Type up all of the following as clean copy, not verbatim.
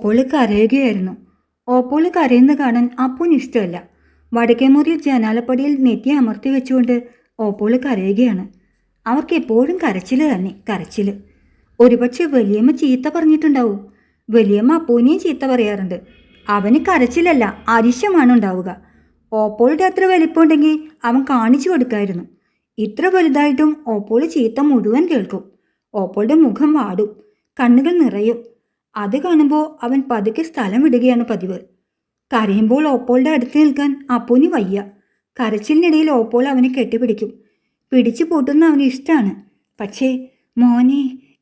ഓപ്പോള് കരയുകയായിരുന്നു. ഓപ്പോള് കരയുന്ന കാണാൻ അപ്പുവിന് ഇഷ്ടമല്ല. വടക്കേമുറിയിൽ ജനാലപ്പടിയിൽ നെറ്റി അമർത്തി വെച്ചുകൊണ്ട് ഓപ്പോള് കരയുകയാണ്. അവർക്ക് എപ്പോഴും കരച്ചില് തന്നെ, കരച്ചില്. ഒരുപക്ഷെ വലിയമ്മ ചീത്ത പറഞ്ഞിട്ടുണ്ടാവും. വലിയമ്മ അപ്പുവിനെയും ചീത്ത പറയാറുണ്ട്. അവന് കരച്ചിലല്ല, അരിശമാണ് ഉണ്ടാവുക. ഓപ്പോളുടെ അത്ര വലിപ്പമുണ്ടെങ്കിൽ അവൻ കാണിച്ചു കൊടുക്കായിരുന്നു. ഇത്ര വലുതായിട്ടും ഓപ്പോള് ചീത്ത മുഴുവൻ കേൾക്കും. ഓപ്പോളുടെ മുഖം വാടും, കണ്ണുകൾ നിറയും. അത് കാണുമ്പോൾ അവൻ പതുക്കെ സ്ഥലം വിടുകയാണ് പതിവ്. കരയുമ്പോൾ ഓപ്പോളുടെ അടുത്ത് നിൽക്കാൻ അപ്പുവിന് വയ്യ. കരച്ചിലിനിടയിൽ ഓപ്പോൾ അവനെ കെട്ടിപ്പിടിക്കും. പിടിച്ചു പൂട്ടുന്ന അവന് ഇഷ്ടമാണ്. പക്ഷേ മോനെ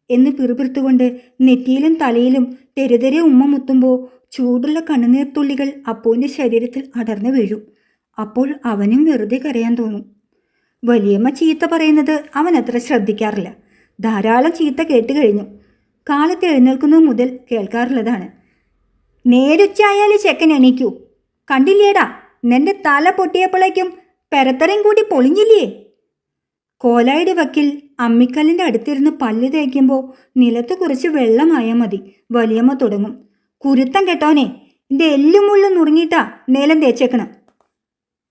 എന്ന് പിറുപിറുത്തുകൊണ്ട് നെറ്റിയിലും തലയിലും തെരുതെരെ ഉമ്മ മുത്തുമ്പോൾ ചൂടുള്ള കണ്ണുനീർത്തുള്ളികൾ അപ്പുവിൻ്റെ ശരീരത്തിൽ അടർന്നു വീഴും. അപ്പോൾ അവനും വെറുതെ കരയാൻ തോന്നും. വലിയമ്മ ചീത്ത പറയുന്നത് അവൻ അത്ര ശ്രദ്ധിക്കാറില്ല. ധാരാളം ചീത്ത കേട്ട് കഴിഞ്ഞു. കാലത്ത് എഴുന്നേൽക്കുന്നത് മുതൽ കേൾക്കാറുള്ളതാണ്. നേരുച്ചായാലും ചെക്കൻ എണീക്കൂ. കണ്ടില്ലേടാ, നിന്റെ തല പൊട്ടിയപ്പോഴേക്കും പെരത്തറയും കൂടി പൊളിഞ്ഞില്ലേ? കോലായുടെ വക്കിൽ അമ്മിക്കല്ലിൻ്റെ അടുത്തിരുന്ന് പല്ല് തേക്കുമ്പോൾ നിലത്ത് കുറച്ച് വെള്ളമായാൽ മതി. വലിയമ്മ തുടങ്ങും. കുരുത്തം കെട്ടോനെ, എൻ്റെ എല്ലും മുള്ളും നുറുങ്ങിയിട്ടാ നിലം തേച്ചേക്കണം.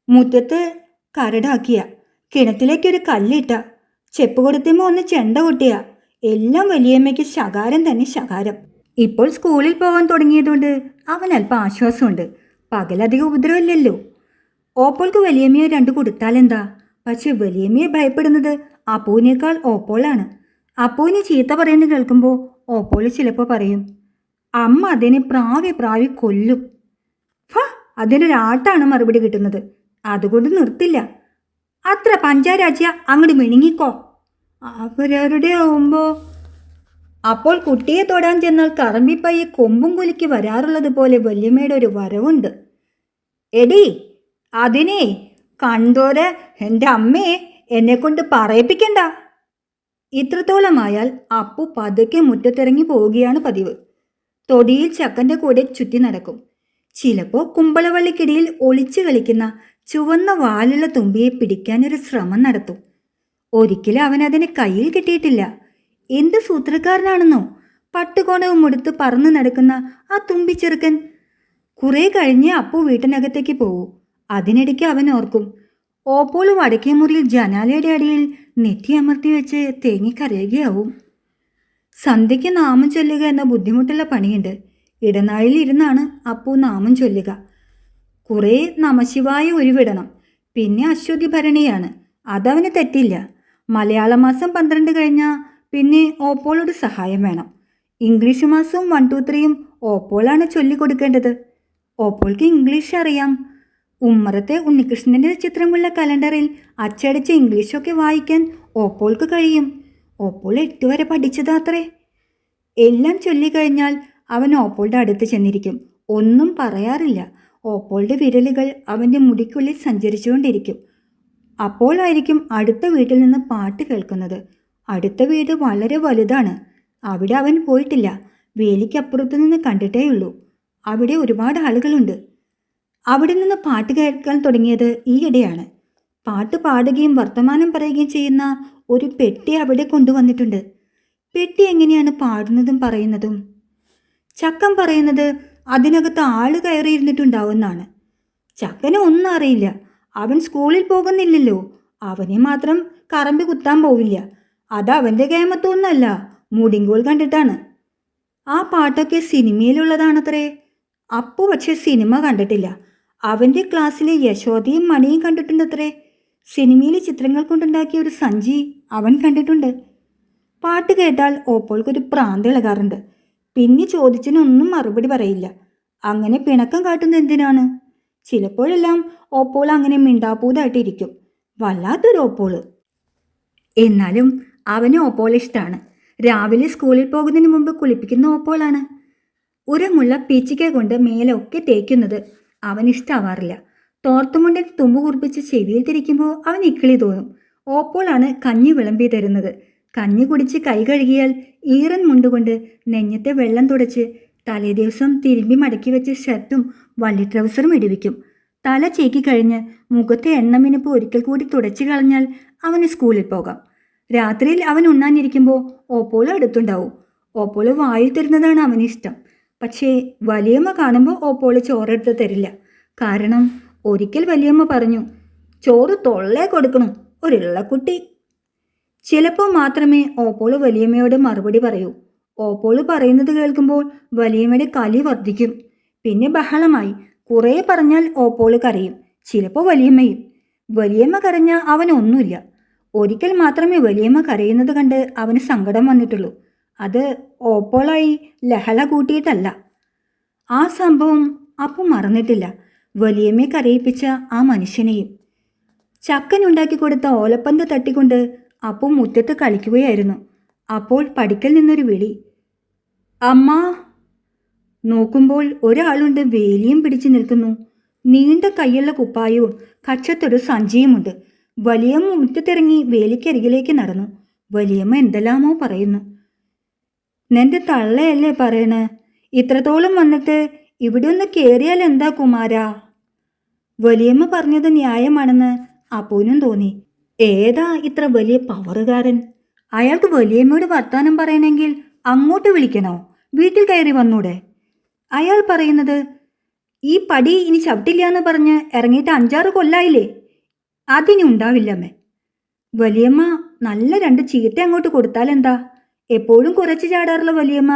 മുറ്റത്ത് കരടാക്കിയ, കിണറ്റിലേക്കൊരു കല്ലിട്ട, ചെപ്പ് കൊടുത്തുമ്പോൾ ഒന്ന് ചെണ്ട കൊട്ടിയ, എല്ലാം വലിയമ്മയ്ക്ക് ശകാരം തന്നെ ശകാരം. ഇപ്പോൾ സ്കൂളിൽ പോകാൻ തുടങ്ങിയതുകൊണ്ട് അവൻ അല്പം ആശ്വാസമുണ്ട്. പകലധികം ഉപദ്രവമില്ലല്ലോ. ഓപ്പോൾക്ക് വലിയമ്മയെ രണ്ട് കൊടുത്താലെന്താ? പക്ഷെ വലിയമ്മയെ ഭയപ്പെടുന്നത് അപ്പുവിനേക്കാൾ ഓപ്പോളാണ്. അപ്പുവിന് ചീത്ത പറയുന്നത് കേൾക്കുമ്പോൾ ഓപ്പോള് ചിലപ്പോൾ പറയും, അമ്മ അതിനെ പ്രാവി പ്രാവി കൊല്ലും. അതിനൊരാട്ടാണ് മറുപടി കിട്ടുന്നത്. അതുകൊണ്ട് നിർത്തില്ല. അത്ര പഞ്ചാരാജ്യ അങ്ങോട്ട് മിണുങ്ങിക്കോ. അവരവരുടെ ആവുമ്പോൾ അപ്പോൾ കുട്ടിയെ തൊടാൻ ചെന്നാൽ കറമ്പിപ്പയ്യെ കൊമ്പും കുലുക്കി വരാറുള്ളത് പോലെ വല്യമ്മയുടെ ഒരു വരവുണ്ട്. എടി അതിനെ കണ്ടോരെ എൻ്റെ അമ്മയെ എന്നെക്കൊണ്ട് പറയിപ്പിക്കണ്ട. ഇത്രത്തോളമായാൽ അപ്പു പതുക്കെ മുറ്റത്തിറങ്ങി പോവുകയാണ് പതിവ്. തൊടിയിൽ ചക്കൻ്റെ കൂടെ ചുറ്റി നടക്കും. ചിലപ്പോൾ കുമ്പളവള്ളിക്കിടയിൽ ഒളിച്ചു കളിക്കുന്ന ചുവന്ന വാലുള്ള തുമ്പിയെ പിടിക്കാനൊരു ശ്രമം നടത്തും. ഒരിക്കലും അവൻ അതിനെ കയ്യിൽ കിട്ടിയിട്ടില്ല. എന്ത് സൂത്രക്കാരനാണെന്നോ, പട്ടുകോണവും എടുത്ത് പറന്നു നടക്കുന്ന ആ തുമ്പിച്ചെറുക്കൻ. കുറേ കഴിഞ്ഞ് അപ്പു വീട്ടിനകത്തേക്ക് പോകൂ. അതിനിടയ്ക്ക് അവൻ ഓർക്കും, ഓപ്പോള് വടക്കേ മുറിയിൽ ജനാലയുടെ അടിയിൽ നെറ്റി അമർത്തി വെച്ച് തേങ്ങിക്കരയുകയാവും. സന്ധ്യയ്ക്ക് നാമം ചൊല്ലുക എന്ന ബുദ്ധിമുട്ടുള്ള പണിയുണ്ട്. ഇടനാഴിയിൽ ഇരുന്നാണ് അപ്പു നാമം ചൊല്ലുക. കുറേ നമശിവായ ഉരുവിടണം. പിന്നെ അശ്വതി ഭരണിയാണ്. അതവന് തെറ്റില്ല. മലയാള മാസം 12 കഴിഞ്ഞാൽ പിന്നെ ഓപ്പോളോട് സഹായം വേണം. ഇംഗ്ലീഷ് മാസവും 1, 2, 3 ഓപ്പോളാണ് ചൊല്ലിക്കൊടുക്കേണ്ടത്. ഓപ്പോൾക്ക് ഇംഗ്ലീഷ് അറിയാം. ഉമ്മറത്തെ ഉണ്ണികൃഷ്ണൻ്റെ ചിത്രമുള്ള കലണ്ടറിൽ അച്ചടിച്ച ഇംഗ്ലീഷൊക്കെ വായിക്കാൻ ഓപ്പോൾക്ക് കഴിയും. ഓപ്പോൾ 8 വരെ പഠിച്ചതാത്രേ. എല്ലാം ചൊല്ലിക്കഴിഞ്ഞാൽ അവൻ ഓപ്പോളുടെ അടുത്ത് ചെന്നിരിക്കും. ഒന്നും പറയാറില്ല. ഓപ്പോളുടെ വിരലുകൾ അവൻ്റെ മുടിക്കുള്ളിൽ സഞ്ചരിച്ചുകൊണ്ടിരിക്കും. അപ്പോഴായിരിക്കും അടുത്ത വീട്ടിൽ നിന്ന് പാട്ട് കേൾക്കുന്നത്. അടുത്ത വീട് വളരെ വലുതാണ്. അവിടെ അവൻ പോയിട്ടില്ല. വേലിക്കപ്പുറത്തു നിന്ന് കണ്ടിട്ടേയുള്ളൂ. അവിടെ ഒരുപാട് ആളുകളുണ്ട്. അവിടെ നിന്ന് പാട്ട് കേൾക്കാൻ തുടങ്ങിയത് ഈയിടെയാണ്. പാട്ട് പാടുകയും വർത്തമാനം പറയുകയും ചെയ്യുന്ന ഒരു പെട്ടി അവിടെ കൊണ്ടുവന്നിട്ടുണ്ട്. പെട്ടി എങ്ങനെയാണ് പാടുന്നതും പറയുന്നതും? ചക്കൻ പറയുന്നത് അതിനകത്ത് ആള് കയറിയിരുന്നിട്ടുണ്ടാവുമെന്നാണ്. ചക്കന് ഒന്നും അറിയില്ല. അവൻ സ്കൂളിൽ പോകുന്നില്ലല്ലോ. അവനെ മാത്രം കറമ്പി കുത്താൻ പോവില്ല. അതവൻ്റെ കേമത്തൊന്നല്ല, മുടിങ്കോൾ കണ്ടിട്ടാണ്. ആ പാട്ടൊക്കെ സിനിമയിലുള്ളതാണത്രേ. അപ്പു പക്ഷെ സിനിമ കണ്ടിട്ടില്ല. അവൻ്റെ ക്ലാസ്സിലെ യശോദയും മണിയും കണ്ടിട്ടുണ്ടത്രേ. സിനിമയിലെ ചിത്രങ്ങൾ കൊണ്ടുണ്ടാക്കിയ ഒരു സഞ്ചി അവൻ കണ്ടിട്ടുണ്ട്. പാട്ട് കേട്ടാൽ ഓപ്പോൾക്കൊരു പ്രാന്ത് ഇളകാറുണ്ട്. പിന്നെ ചോദിച്ചതിനൊന്നും മറുപടി പറയില്ല. അങ്ങനെ പിണക്കം കാട്ടുന്നത് എന്തിനാണ്? ചിലപ്പോഴെല്ലാം ഓപ്പോൾ അങ്ങനെ മിണ്ടാപ്പൂതായിട്ടിരിക്കും. വല്ലാത്തൊരു ഓപ്പോള്. എന്നാലും അവന് ഓപ്പോൾ ഇഷ്ടമാണ്. രാവിലെ സ്കൂളിൽ പോകുന്നതിന് മുമ്പ് കുളിപ്പിക്കുന്ന ഓപ്പോളാണ്. ഉരമുള്ള പീച്ചിക്ക കൊണ്ട് മേലൊക്കെ തേക്കുന്നത് അവനിഷ്ടാവാറില്ല. തോർത്തുമുണ്ടിൽ തുമ്പ് കുറിപ്പിച്ച് ചെവിയിൽ തിരിക്കുമ്പോൾ അവൻ ഇക്കിളി തോന്നും. ഓപ്പോളാണ് കഞ്ഞി വിളമ്പി തരുന്നത്. കഞ്ഞി കുടിച്ച് കൈ കഴുകിയാൽ ഈറൻ മുണ്ടുകൊണ്ട് നെഞ്ഞത്തെ വെള്ളം തുടച്ച് തലേദിവസം തിരുമ്പി മടക്കി വെച്ച് ഷർട്ടും വള്ളി ട്രൗസറും ഇടിവിക്കും. തല ചേക്കി കഴിഞ്ഞ് മുഖത്തെ എണ്ണമിനിപ്പ് ഒരിക്കൽ കൂടി തുടച്ചു കളഞ്ഞാൽ അവന് സ്കൂളിൽ പോകാം. രാത്രിയിൽ അവൻ ഉണ്ണാനിരിക്കുമ്പോൾ ഓപ്പോള് അടുത്തുണ്ടാവും. ഓപ്പോള് വായിൽ തരുന്നതാണ് അവനിഷ്ടം. പക്ഷേ വലിയമ്മ കാണുമ്പോൾ ഓപ്പോള് ചോറെടുത്ത് തരില്ല. കാരണം ഒരിക്കൽ വലിയമ്മ പറഞ്ഞു, ചോറ് തൊള്ളേ കൊടുക്കണം, ഒരിള്ളക്കുട്ടി. ചിലപ്പോൾ മാത്രമേ ഓപ്പോള് വലിയമ്മയോട് മറുപടി പറയൂ. ഓപ്പോള് പറയുന്നത് കേൾക്കുമ്പോൾ വലിയമ്മയുടെ കലി വർദ്ധിക്കും. പിന്നെ ബഹളമായി. കുറേ പറഞ്ഞാൽ ഓപ്പോള് കരയും, ചിലപ്പോൾ വലിയമ്മയും. വലിയമ്മ കരഞ്ഞാൽ അവനൊന്നുമില്ല. ഒരിക്കൽ മാത്രമേ വലിയമ്മ കരയുന്നത് കണ്ട് അവന് സങ്കടം വന്നിട്ടുള്ളൂ. അത് ഓപ്പോളായി ലഹള കൂട്ടിയിട്ടല്ല. ആ സംഭവം അപ്പു മറന്നിട്ടില്ല, വലിയമ്മയെ കരയിപ്പിച്ച ആ മനുഷ്യനെയും. ചക്കനുണ്ടാക്കി കൊടുത്ത ഓലപ്പന്ത് തട്ടിക്കൊണ്ട് അപ്പു മുറ്റത്ത് കളിക്കുകയായിരുന്നു. അപ്പോൾ പടിക്കൽ നിന്നൊരു വിളി, അമ്മ. നോക്കുമ്പോൾ ഒരാളുണ്ട് വേലിയും പിടിച്ചു നിൽക്കുന്നു. നീണ്ട കൈയുള്ള കുപ്പായവും കച്ചത്തൊരു സഞ്ചിയുമുണ്ട്. വലിയമ്മ മുറ്റത്തിറങ്ങി വേലിക്കരികിലേക്ക് നടന്നു. വലിയമ്മ എന്തെല്ലാമോ പറയുന്നു. നിന്റെ തള്ളയല്ലേ പറയണേ, ഇത്രത്തോളം വന്നിട്ട് ഇവിടെ ഒന്ന് കയറിയാൽ എന്താ കുമാരാ? വലിയമ്മ പറഞ്ഞത് ന്യായമാണെന്ന് അപ്പൂനും തോന്നി. ഏതാ ഇത്ര വലിയ പവറുകാരൻ? അയാൾക്ക് വലിയമ്മയോട് വർത്താനം പറയണമെങ്കിൽ അങ്ങോട്ട് വിളിക്കണോ? വീട്ടിൽ കയറി വന്നൂടെ? അയാൾ പറയുന്നത്, ഈ പടി ഇനി ചവിട്ടില്ല എന്ന് പറഞ്ഞ് ഇറങ്ങിയിട്ട് 5-6 കൊല്ലായില്ലേ, അതിനി ഉണ്ടാവില്ലമ്മേ. വലിയമ്മ നല്ല 2 ചീത്ത അങ്ങോട്ട് കൊടുത്താലെന്താ? എപ്പോഴും കുറച്ച് ചാടാറുള്ള വലിയമ്മ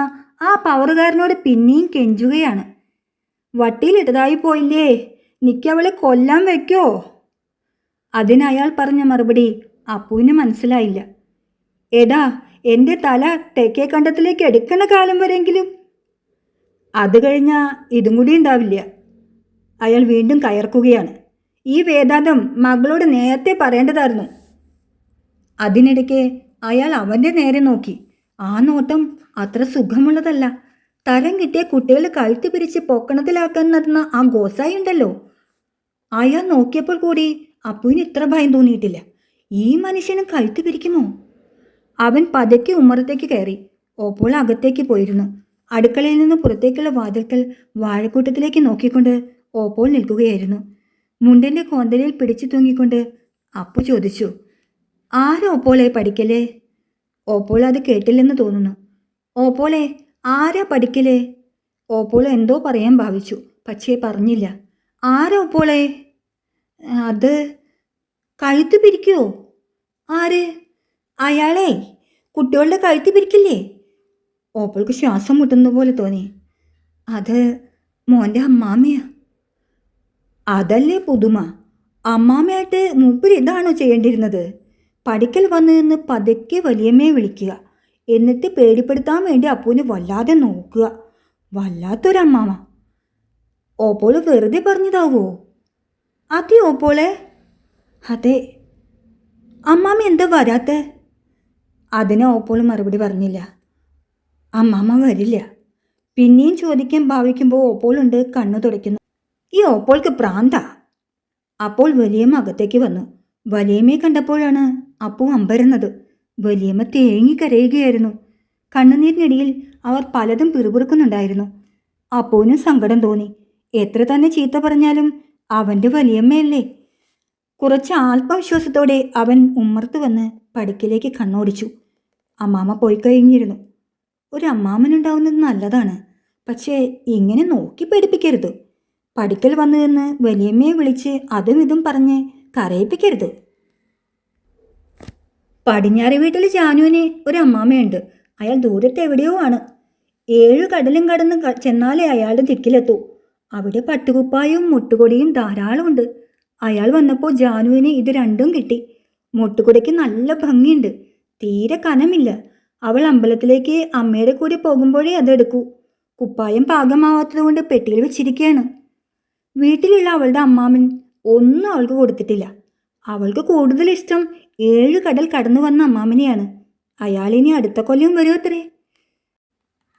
ആ പവറുകാരനോട് പിന്നെയും കെഞ്ചുകയാണ്. വട്ടിയിലിട്ടതായി പോയില്ലേ, നിക്കവളെ കൊല്ലാൻ വെക്കോ? അതിനയാൾ പറഞ്ഞ മറുപടി അപ്പുവിന് മനസ്സിലായില്ല. എടാ, എൻ്റെ തല തെക്കേ കണ്ടത്തിലേക്ക് എടുക്കണ കാലം വരെങ്കിലും. അത് കഴിഞ്ഞാൽ ഇതും കൂടി ഉണ്ടാവില്ല. അയാൾ വീണ്ടും കയർക്കുകയാണ്. ഈ വേദാന്തം മകളോട് നേരത്തെ പറയേണ്ടതായിരുന്നു. അതിനിടയ്ക്ക് അയാൾ അവൻ്റെ നേരെ നോക്കി. ആ നോട്ടം അത്ര സുഖമുള്ളതല്ല. തരം കിട്ടിയ കുട്ടികൾ കഴുത്ത് പിരിച്ച് പൊക്കണത്തിലാക്കാൻ നടന്ന ആ ഗോസായി ഉണ്ടല്ലോ, അയാൾ നോക്കിയപ്പോൾ കൂടി അപ്പുവിന് ഇത്ര ഭയം തോന്നിയിട്ടില്ല. ഈ മനുഷ്യനും കഴുത്ത് പിരിക്കുമോ? അവൻ പതുക്കെ ഉമ്മറത്തേക്ക് കയറി. ഓപ്പോൾ അകത്തേക്ക് പോയിരുന്നു. അടുക്കളയിൽ നിന്ന് പുറത്തേക്കുള്ള വാതിൽക്കൽ വാഴക്കൂട്ടത്തിലേക്ക് നോക്കിക്കൊണ്ട് ഓപ്പോൾ നിൽക്കുകയായിരുന്നു. മുണ്ടിൻ്റെ കോന്തലിൽ പിടിച്ചു തൂങ്ങിക്കൊണ്ട് അപ്പു ചോദിച്ചു, ആരാ ഓപ്പോളെ പഠിക്കലേ? ഓപ്പോൾ അത് കേട്ടില്ലെന്ന് തോന്നുന്നു. ഓപ്പോളെ ആരാ പഠിക്കലേ? ഓപ്പോൾ എന്തോ പറയാൻ ഭാവിച്ചു, പക്ഷേ പറഞ്ഞില്ല. ആരാ ഓപ്പോളെ? അത് കഴുത്ത് പിരിക്കുവോ? ആര്? അയാളെ കുട്ടികളുടെ കഴുത്ത് പിരിക്കില്ലേ? ഓപ്പോൾക്ക് ശ്വാസം മുട്ടുന്ന പോലെ തോന്നി. അത് മോൻ്റെ അമ്മാമ്മയാ. അതല്ലേ പുതുമ? അമ്മാമ്മയായിട്ട് മൂപ്പര് ഇതാണോ ചെയ്യേണ്ടിയിരുന്നത്? പഠിക്കൽ വന്നു നിന്ന് പതുക്കെ വലിയമ്മയെ വിളിക്കുക, എന്നിട്ട് പേടിപ്പെടുത്താൻ വേണ്ടി അപ്പൂന് വല്ലാതെ നോക്കുക. വല്ലാത്തൊരമ്മാമ. ഓപ്പോള് വെറുതെ പറഞ്ഞതാവോ? അതെ ഓപ്പോളെ. അതെ. അമ്മാമ്മ എന്താ വരാത്തെ? അതിന് ഓപ്പോള് മറുപടി പറഞ്ഞില്ല. അമ്മാമ്മ വരില്ല. പിന്നെയും ചോദിക്കാൻ ഭാവിക്കുമ്പോൾ ഓപ്പോളുണ്ട് കണ്ണു തുടയ്ക്കുന്നു. ഈ ഓപ്പോൾക്ക് പ്രാന്താ. അപ്പോൾ വലിയമ്മ അകത്തേക്ക് വന്നു. വലിയമ്മയെ കണ്ടപ്പോഴാണ് അപ്പു അമ്പരന്നത്. വലിയമ്മ തേങ്ങിക്കരയുകയായിരുന്നു. കണ്ണുനീരിനിടയിൽ അവർ പലതും പിറുപിറുക്കുന്നുണ്ടായിരുന്നു. അപ്പുവിനും സങ്കടം തോന്നി. എത്ര തന്നെ ചീത്ത പറഞ്ഞാലും അവൻ്റെ വലിയമ്മയല്ലേ. കുറച്ച് ആത്മവിശ്വാസത്തോടെ അവൻ ഉമ്മർത്ത് വന്ന് പടിക്കലേക്ക് കണ്ണോടിച്ചു. അമ്മാമ്മ പോയി കഴിഞ്ഞിരുന്നു. ഒരു അമ്മാമ്മനുണ്ടാവുന്നത് നല്ലതാണ്, പക്ഷേ ഇങ്ങനെ നോക്കി പേടിപ്പിക്കരുത്. പടിക്കൽ വന്നു നിന്ന് വലിയമ്മയെ വിളിച്ച് അതും ഇതും പറഞ്ഞ് കരയിപ്പിക്കരുത്. പടിഞ്ഞാറ് വീട്ടിൽ ജാനുവിന് ഒരു അമ്മാമ്മയുണ്ട്. അയാൾ ദൂരത്ത് എവിടെയോ ആണ്. 7 കടലും കടന്ന് ചെന്നാലേ അയാളുടെ ദിക്കിലെത്തൂ. അവിടെ പട്ടുകുപ്പായും മുട്ടുകൊടിയും ധാരാളമുണ്ട്. അയാൾ വന്നപ്പോൾ ജാനുവിന് ഇത് രണ്ടും കിട്ടി. മുട്ടുകൊടിക്ക് നല്ല ഭംഗിയുണ്ട്, തീരെ കനമില്ല. അവൾ അമ്പലത്തിലേക്ക് അമ്മയുടെ കൂടെ പോകുമ്പോഴേ അതെടുക്കൂ. കുപ്പായം പാകമാവാത്തത് കൊണ്ട് പെട്ടിയിൽ വെച്ചിരിക്കുകയാണ്. വീട്ടിലുള്ള അവളുടെ അമ്മാമൻ ഒന്നും അവൾക്ക് കൊടുത്തിട്ടില്ല. അവൾക്ക് കൂടുതൽ ഇഷ്ടം 7 കടൽ കടന്നു വന്ന അമ്മാമനെയാണ്. അയാളിനി അടുത്ത കൊല്ലം വരുമത്രേ.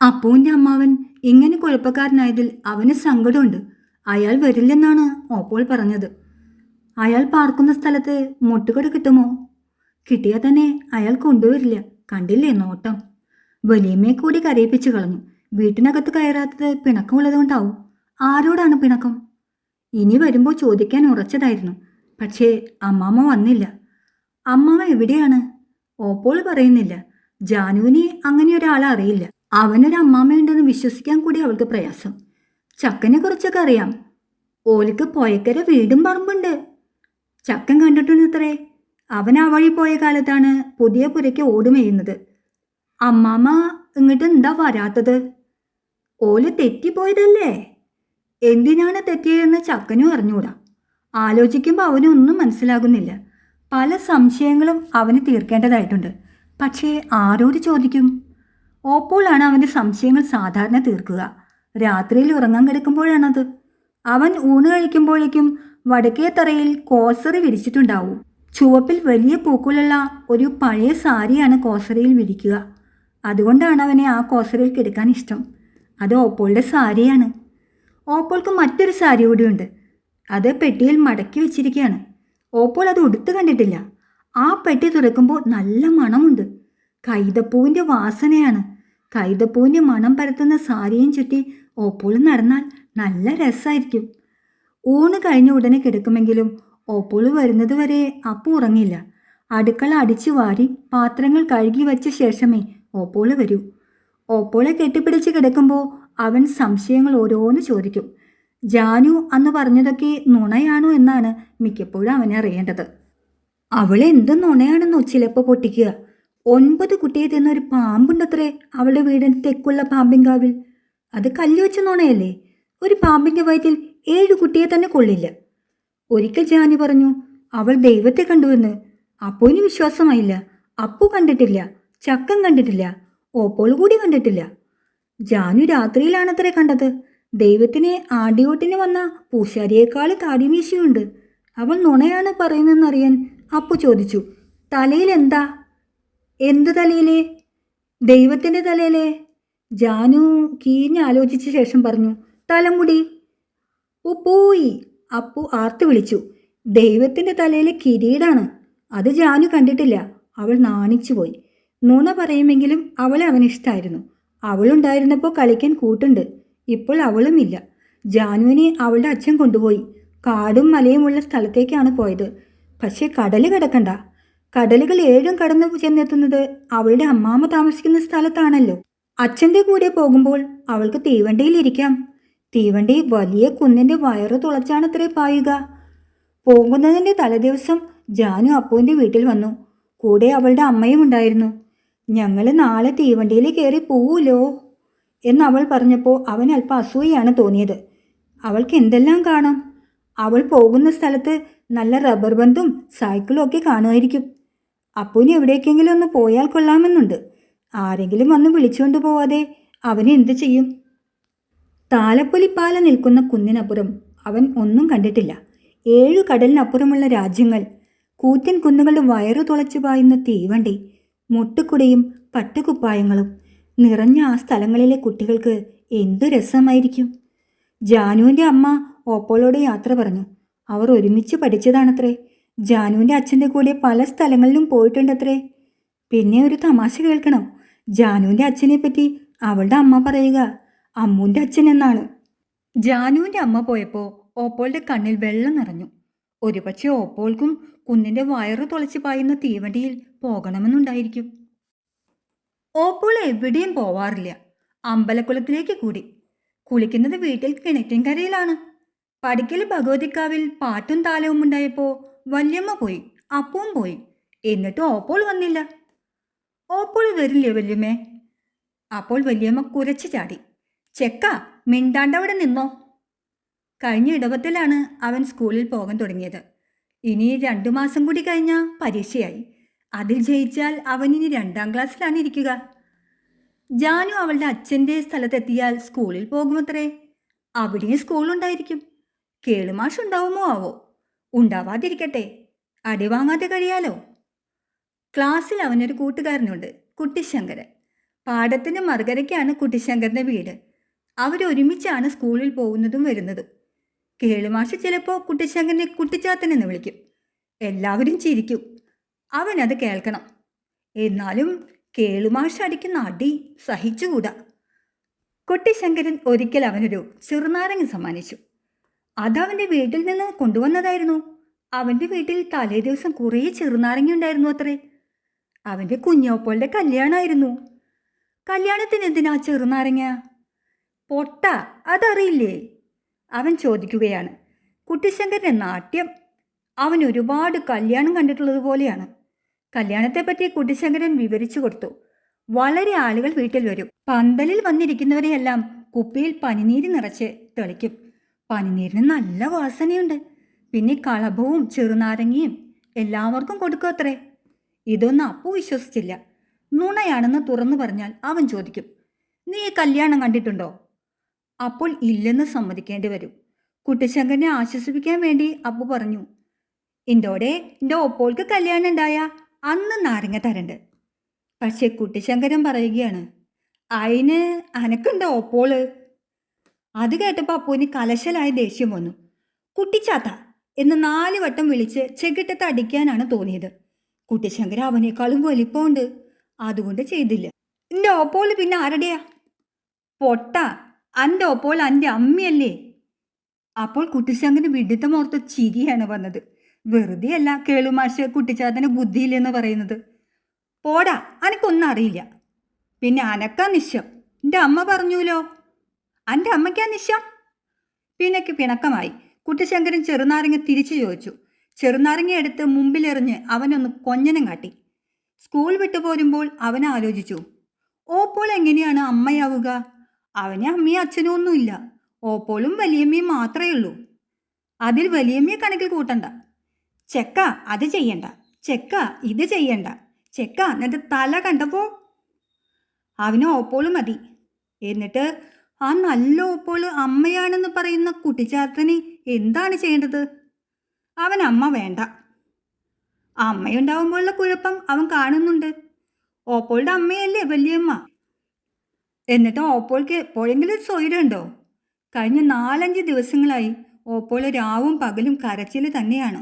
അപ്പുവിൻ്റെ അമ്മാവൻ ഇങ്ങനെ കുഴപ്പക്കാരനായതിൽ അവന് സങ്കടമുണ്ട്. അയാൾ വരില്ലെന്നാണ് ഓപ്പോൾ പറഞ്ഞത്. അയാൾ പാർക്കുന്ന സ്ഥലത്ത് മുട്ടുകൊടി കിട്ടുമോ? കിട്ടിയാൽ തന്നെ അയാൾ കൊണ്ടുവരില്ല. കണ്ടില്ലേ നോട്ടം. വലിയമ്മയെ കൂടി കരയിപ്പിച്ചു കളഞ്ഞു. വീട്ടിനകത്ത് കയറാത്തത് പിണക്കമുള്ളതുകൊണ്ടാവും. ആരോടാണ് പിണക്കം? ഇനി വരുമ്പോൾ ചോദിക്കാൻ ഉറച്ചതായിരുന്നു. പക്ഷേ അമ്മാമ്മ വന്നില്ല. അമ്മാമ്മ എവിടെയാണ്? ഓപ്പോൾ പറയുന്നില്ല. ജാനുവിനെ അങ്ങനെ ഒരാളെ അറിയില്ല. അവനൊരു അമ്മാമ്മയുണ്ടെന്ന് വിശ്വസിക്കാൻ കൂടി അവൾക്ക് പ്രയാസം. ചക്കനെ കുറിച്ചൊക്കെ അറിയാം. ഓലിക്ക് പോയക്കര വീടും പറമ്പുണ്ട്. ചക്കൻ കണ്ടിട്ടുണ്ടത്രേ. അവൻ ആ വഴി പോയ കാലത്താണ് പുതിയ പുരയ്ക്ക് ഓടുമേയുന്നത്. അമ്മാമ്മ ഇങ്ങോട്ട് എന്താ വരാത്തത്? ഓല് തെറ്റിപ്പോയതല്ലേ? എന്തിനാണ് തെറ്റിയതെന്ന് ചക്കനും അറിഞ്ഞൂടാ. ആലോചിക്കുമ്പോൾ അവനൊന്നും മനസ്സിലാകുന്നില്ല. പല സംശയങ്ങളും അവന് തീർക്കേണ്ടതായിട്ടുണ്ട്. പക്ഷേ ആരോട് ചോദിക്കും? ഓപ്പോളാണ് അവൻ്റെ സംശയങ്ങൾ സാധാരണ തീർക്കുക. രാത്രിയിൽ ഉറങ്ങാൻ കിടക്കുമ്പോഴാണത്. അവൻ ഊണ് കഴിക്കുമ്പോഴേക്കും വടക്കേ തറയിൽ കോസറി വിരിച്ചിട്ടുണ്ടാവും. ചുവപ്പിൽ വലിയ പൂക്കളുള്ള ഒരു പഴയ സാരിയാണ് കോസറിയിൽ വിരിക്കുക. അതുകൊണ്ടാണ് അവനെ ആ കോസറിയിൽ കിടക്കാൻ ഇഷ്ടം. അത് ഓപ്പോളുടെ സാരിയാണ്. ഓപ്പോൾക്ക് മറ്റൊരു സാരി കൂടിയുണ്ട്. അത് പെട്ടിയിൽ മടക്കി വെച്ചിരിക്കുകയാണ്. ഓപ്പോൾ അത് ഉടുത്ത് കണ്ടിട്ടില്ല. ആ പെട്ടി തുറക്കുമ്പോൾ നല്ല മണമുണ്ട്. കൈതപ്പൂവിൻ്റെ വാസനയാണ്. കൈതപ്പൂവിൻ്റെ മണം പരത്തുന്ന സാരിയും ചുറ്റി ഓപ്പോൾ നടന്നാൽ നല്ല രസമായിരിക്കും. ഊണ് കഴിഞ്ഞ ഉടനെ കിടക്കുമെങ്കിലും ഓപ്പോൾ വരുന്നത് വരെ അപ്പു ഉറങ്ങില്ല. അടുക്കള അടിച്ചു വാരി പാത്രങ്ങൾ കഴുകി വച്ച ശേഷമേ ഓപ്പോൾ വരൂ. ഓപ്പോളെ കെട്ടിപ്പിടിച്ച് കിടക്കുമ്പോൾ അവൻ സംശയങ്ങൾ ഓരോന്ന് ചോദിക്കും. ജാനു അന്ന് പറഞ്ഞതൊക്കെ നുണയാണോ എന്നാണ് മിക്കപ്പോഴും അവനെ അറിയേണ്ടത്. അവളെ എന്ത് നുണയാണെന്നോ ചിലപ്പോൾ പൊട്ടിക്കുക. 9 കുട്ടിയെ തിന്നൊരു പാമ്പുണ്ടത്രേ അവളുടെ വീടിന് തെക്കുള്ള പാമ്പിൻകാവിൽ. അത് കല്ല് വെച്ച നുണയല്ലേ? ഒരു പാമ്പിൻ്റെ വയറ്റിൽ 7 കുട്ടിയെ തന്നെ കൊള്ളില്ല. ഒരിക്കൽ ജാനു പറഞ്ഞു അവൾ ദൈവത്തെ കണ്ടുവെന്ന്. അപ്പുവിന് വിശ്വാസമായില്ല. അപ്പു കണ്ടിട്ടില്ല, ചക്കൻ കണ്ടിട്ടില്ല, ഓപ്പോൾ കൂടി കണ്ടിട്ടില്ല. ജാനു രാത്രിയിലാണത്രേ കണ്ടത്. ദൈവത്തിനെ ആടിയോട്ടിന് വന്ന പൂശാരിയേക്കാൾ താടിമീശയുണ്ട്. അവൾ നുണയാണ് പറയുന്നതെന്നറിയാൻ അപ്പു ചോദിച്ചു. തലയിൽ എന്താ? എന്ത് തലയിലേ? ദൈവത്തിൻ്റെ തലയിലേ? ജാനു കീഞ്ഞാലോചിച്ച ശേഷം പറഞ്ഞു, തലമുടി. പോയി. അപ്പു ആർത്ത് വിളിച്ചു. ദൈവത്തിൻ്റെ തലയിലെ കിരീടാണ്. അത് ജാനു കണ്ടിട്ടില്ല. അവൾ നാണിച്ചുപോയി. നുണ പറയുമെങ്കിലും അവളെ അവനിഷ്ടമായിരുന്നു. അവളുണ്ടായിരുന്നപ്പോൾ കളിക്കാൻ കൂട്ടുണ്ട്. ഇപ്പോൾ അവളുമില്ല. ജാനുവിനെ അവളുടെ അച്ഛൻ കൊണ്ടുപോയി. കാടും മലയുമുള്ള സ്ഥലത്തേക്കാണ് പോയത്. പക്ഷേ കടൽ കിടക്കണ്ട. കടലുകൾ 7 കടന്നു ചെന്നെത്തുന്നത് അവളുടെ അമ്മാമ്മ താമസിക്കുന്ന സ്ഥലത്താണല്ലോ. അച്ഛൻ്റെ കൂടെ പോകുമ്പോൾ അവൾക്ക് തീവണ്ടിയിലിരിക്കാം. തീവണ്ടി വലിയ കുന്നിൻ്റെ വയറ് തുളച്ചാണത്രേ പായുക. പോകുന്നതിൻ്റെ തലേദിവസം ജാനു അപ്പുവിൻ്റെ വീട്ടിൽ വന്നു. കൂടെ അവളുടെ അമ്മയും ഉണ്ടായിരുന്നു. ഞങ്ങൾ നാളെ തീവണ്ടിയിൽ കയറി പോവൂലോ എന്നവൾ പറഞ്ഞപ്പോൾ അവൻ അല്പം അസൂയാണ് തോന്നിയത്. അവൾക്ക് എന്തെല്ലാം കാണാം. അവൾ പോകുന്ന സ്ഥലത്ത് നല്ല റബ്ബർ ബന്ധും സൈക്കിളും ഒക്കെ കാണുമായിരിക്കും. അപ്പുവിന് എവിടേക്കെങ്കിലും ഒന്ന് പോയാൽ കൊള്ളാമെന്നുണ്ട്. ആരെങ്കിലും വന്ന് വിളിച്ചുകൊണ്ട് പോവാതെ അവൻ എന്തു ചെയ്യും? താലപ്പൊലിപ്പാല നിൽക്കുന്ന കുന്നിനപ്പുറം അവൻ ഒന്നും കണ്ടിട്ടില്ല. 7 കടലിനപ്പുറമുള്ള രാജ്യങ്ങൾ, കൂറ്റൻ കുന്നുകളുടെ വയറു തുളച്ചു പായുന്ന തീവണ്ടി, മുട്ടുകുടയും പട്ടുകുപ്പായങ്ങളും നിറഞ്ഞ ആ സ്ഥലങ്ങളിലെ കുട്ടികൾക്ക് എന്തു രസമായിരിക്കും. ജാനുവിൻ്റെ അമ്മ ഓപ്പോളോട് യാത്ര പറഞ്ഞു. അവർ ഒരുമിച്ച് പഠിച്ചതാണത്രേ. ജാനുവിൻ്റെ അച്ഛൻ്റെ കൂടെ പല സ്ഥലങ്ങളിലും പോയിട്ടുണ്ടത്രേ. പിന്നെ ഒരു തമാശ കേൾക്കണം. ജാനുവിൻ്റെ അച്ഛനെ പറ്റി അവളുടെ അമ്മ പറയുക അമ്മുൻ്റെ അച്ഛൻ എന്നാണ്. ജാനുവിൻ്റെ അമ്മ പോയപ്പോൾ ഓപ്പോളുടെ കണ്ണിൽ വെള്ളം നിറഞ്ഞു. ഒരുപക്ഷെ ഓപ്പോൾക്കും കുന്നിൻ്റെ വയറ് തുളച്ച് പായുന്ന തീവണ്ടിയിൽ പോകണമെന്നുണ്ടായിരിക്കും. ഓപ്പോൾ എവിടെയും പോവാറില്ല. അമ്പലക്കുളത്തിലേക്ക് കൂടി. കുളിക്കുന്നത് വീട്ടിൽ കിണറ്റിൻകരയിലാണ്. പടിക്കൽ ഭഗവതിക്കാവിൽ പാട്ടും താലവും ഉണ്ടായപ്പോൾ വല്യമ്മ പോയി, അപ്പവും പോയി. എന്നിട്ടും ഓപ്പോൾ വന്നില്ല. ഓപ്പോൾ വരില്ലേ വല്യമ്മേ? അപ്പോൾ വല്യമ്മ കുരച്ചു ചാടി. ചെക്ക, മിണ്ടാണ്ടവിടെ നിന്നോ. കഴിഞ്ഞ ഇടവത്തിലാണ് അവൻ സ്കൂളിൽ പോകാൻ തുടങ്ങിയത്. ഇനി 2 മാസം കൂടി കഴിഞ്ഞാൽ പരീക്ഷയായി. അതിൽ ജയിച്ചാൽ അവനിനി 2ാം ക്ലാസ്സിലാണ് ഇരിക്കുക. ജാനു അവളുടെ അച്ഛൻ്റെ സ്ഥലത്തെത്തിയാൽ സ്കൂളിൽ പോകുമത്രേ. അവിടെയും സ്കൂളുണ്ടായിരിക്കും. കേളുമാഷ് ഉണ്ടാവുമോ ആവോ? ഉണ്ടാവാതിരിക്കട്ടെ, അടി വാങ്ങാതെ കഴിയാലോ. ക്ലാസ്സിൽ അവനൊരു കൂട്ടുകാരനുണ്ട്, കുട്ടിശങ്കരൻ. പാടത്തിൻ്റെ മറുകരയ്ക്കാണ് കുട്ടിശങ്കരൻ്റെ വീട്. അവരൊരുമിച്ചാണ് സ്കൂളിൽ പോകുന്നതും വരുന്നതും. കേളുമാഷ് ചിലപ്പോൾ കുട്ടിശങ്കരനെ കുട്ടിച്ചാത്തനെന്ന് വിളിക്കും. എല്ലാവരും ചിരിക്കും. അവനത് കേൾക്കണം. എന്നാലും കേളുമാഷ് അടിക്കുന്ന അടി സഹിച്ചുകൂടാ. കുട്ടിശങ്കരൻ ഒരിക്കൽ അവനൊരു ചെറുനാരങ്ങ സമ്മാനിച്ചു. അതവൻ്റെ വീട്ടിൽ നിന്ന് കൊണ്ടുവന്നതായിരുന്നു. അവൻ്റെ വീട്ടിൽ തലേ ദിവസം കുറേ ചെറുനാരങ്ങ ഉണ്ടായിരുന്നു അത്രേ. അവൻ്റെ കുഞ്ഞോപ്പോളുടെ കല്യാണമായിരുന്നു. കല്യാണത്തിന് എന്തിനാ ചെറുനാരങ്ങ? പൊട്ട, അതറിയില്ലേ? അവൻ ചോദിക്കുകയാണ്. കുട്ടിശങ്കരൻ്റെ നാട്യം അവൻ ഒരുപാട് കല്യാണം കണ്ടിട്ടുള്ളത് പോലെയാണ്. കല്യാണത്തെപ്പറ്റി കുട്ടിശങ്കരൻ വിവരിച്ചു കൊടുത്തു. വളരെ ആളുകൾ വീട്ടിൽ വരും. പന്തലിൽ വന്നിരിക്കുന്നവരെയെല്ലാം കുപ്പിയിൽ പനിനീര് നിറച്ച് തെളിക്കും. പനിനീരിന് നല്ല വാസനയുണ്ട്. പിന്നെ കളഭവും ചെറുനാരങ്ങയും എല്ലാവർക്കും കൊടുക്കും അത്രേ. ഇതൊന്നും അപ്പു വിശ്വസിച്ചില്ല. നുണയാണെന്ന് തുറന്നു പറഞ്ഞാൽ അവൻ ചോദിക്കും, നീ ഈ കല്യാണം കണ്ടിട്ടുണ്ടോ? അപ്പോൾ ഇല്ലെന്ന് സമ്മതിക്കേണ്ടി വരും. കുട്ടിശങ്കരനെ ആശ്വസിപ്പിക്കാൻ വേണ്ടി അപ്പു പറഞ്ഞു, ഇൻ്റോടെ എൻ്റെ ഒപ്പോൾക്ക് കല്യാണം ഉണ്ടായ അന്ന് നാരങ്ങ തരണ്ട്. പക്ഷെ കുട്ടിശങ്കരൻ പറയുകയാണ്, അതിന് അനക്കുണ്ടോ ഒപ്പോള്? അത് കേട്ടപ്പോൾ അപ്പുവിന് കലശലായ ദേഷ്യം വന്നു. കുട്ടിച്ചാത്ത എന്ന് 4 വട്ടം വിളിച്ച് ചെകിട്ടത്ത് അടിക്കാനാണ് തോന്നിയത്. കുട്ടിശങ്കര അവനേക്കാളും വലിപ്പമുണ്ട്, അതുകൊണ്ട് ചെയ്തില്ല. എൻ്റെ ഓപ്പോള് പിന്നെ ആരുടെയാ? പൊട്ട, എൻ്റെ ഓപ്പോൾ എൻ്റെ അമ്മയല്ലേ. അപ്പോൾ കുട്ടിശങ്കരന് വിഡിത്തമോർത്ത് ചിരിയാണ് വന്നത്. വെറുതെയല്ല കേളുമാഷ് കുട്ടിച്ചാത്തന് ബുദ്ധിയില്ലെന്ന് പറയുന്നത്. പോടാ, അനക്കൊന്നും അറിയില്ല. പിന്നെ അനക്കാ നിശ്ചം, എൻ്റെ അമ്മ പറഞ്ഞൂലോ. എൻ്റെ അമ്മയ്ക്കാ നിശ്ചം? പിന്നയ്ക്ക് പിണക്കമായി. കുട്ടിശങ്കരൻ ചെറുനാരങ്ങ തിരിച്ചു ചോദിച്ചു. ചെറുനാരങ്ങ എടുത്ത് മുമ്പിലെറിഞ്ഞ് അവനൊന്ന് കൊഞ്ഞനം കാട്ടി. സ്കൂൾ വിട്ടു പോരുമ്പോൾ അവൻ ആലോചിച്ചു, ഓപ്പോൾ എങ്ങനെയാണ് അമ്മയാവുക? അവന് അമ്മയും അച്ഛനും ഒന്നുമില്ല. ഓപ്പോളും വലിയമ്മയും മാത്രമേ ഉള്ളൂ. അതിൽ വലിയമ്മയെ കണക്കിൽ കൂട്ടണ്ട. ചെക്ക അത് ചെയ്യണ്ട, ചെക്ക ഇത് ചെയ്യണ്ട, ചെക്ക എന്നിട്ട് തല കണ്ടപ്പോ അവന് ഓപ്പോളും മതി. എന്നിട്ട് ആ നല്ല ഓപ്പോള് അമ്മയാണെന്ന് പറയുന്ന കുട്ടിച്ചാത്തന് എന്താണ് ചെയ്യേണ്ടത്? അവൻ അമ്മ വേണ്ട. അമ്മയുണ്ടാവുമ്പോഴുള്ള കുഴപ്പം അവൻ കാണുന്നുണ്ട്. ഓപ്പോളുടെ അമ്മയല്ലേ വലിയമ്മ. എന്നിട്ട് ഓപ്പോൾക്ക് എപ്പോഴെങ്കിലും സ്വൈരമുണ്ടോ? കഴിഞ്ഞ 4-5 ദിവസങ്ങളായി ഓപ്പോൾ രാവും പകലും കരച്ചിൽ തന്നെയാണ്.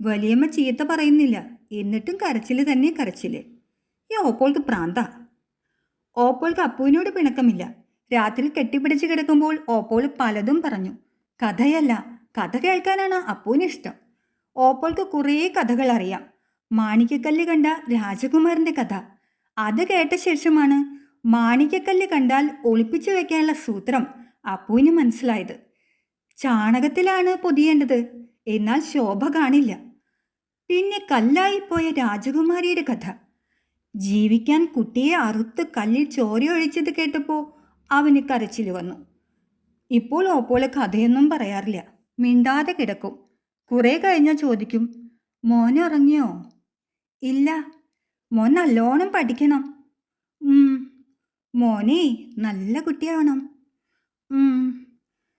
വലിയമ്മ ചീത്ത പറയുന്നില്ല, എന്നിട്ടും കരച്ചിൽ തന്നെ കരച്ചിൽ. ഈ ഓപ്പോൾക്ക് പ്രാന്ത. ഓപ്പോൾക്ക് അപ്പുവിനോട് പിണക്കമില്ല. രാത്രി കെട്ടിപ്പിടിച്ച് കിടക്കുമ്പോൾ ഓപ്പോൾ പലതും പറഞ്ഞു. കഥയല്ല, കഥ കേൾക്കാനാണ് അപ്പുവിന് ഇഷ്ടം. ഓപ്പോൾക്ക് കുറേ കഥകൾ അറിയാം. മാണിക്യക്കല്ല് കണ്ട രാജകുമാരൻ്റെ കഥ. അത് കേട്ട ശേഷമാണ് മാണിക്യക്കല്ല് കണ്ടാൽ ഒളിപ്പിച്ചു വെക്കാനുള്ള സൂത്രം അപ്പുവിന് മനസ്സിലായത്. ചാണകത്തിലാണ് പൊതിയേണ്ടത്, എന്നാൽ ശോഭ കാണില്ല. പിന്നെ കല്ലായിപ്പോയ രാജകുമാരിയുടെ കഥ. ജീവിക്കാൻ കുട്ടിയെ അറുത്ത് കല്ലിൽ ചോര ഒഴിച്ചത് കേട്ടപ്പോൾ അവന് കരച്ചിൽ വന്നു. ഇപ്പോൾ ഓപ്പോള് കഥയൊന്നും പറയാറില്ല, മിണ്ടാതെ കിടക്കും. കുറേ കഴിഞ്ഞാൽ ചോദിക്കും, മോൻ ഉറങ്ങിയോ? ഇല്ല. മോൻ നല്ലോണം പഠിക്കണം. മോനെ നല്ല കുട്ടിയാവണം.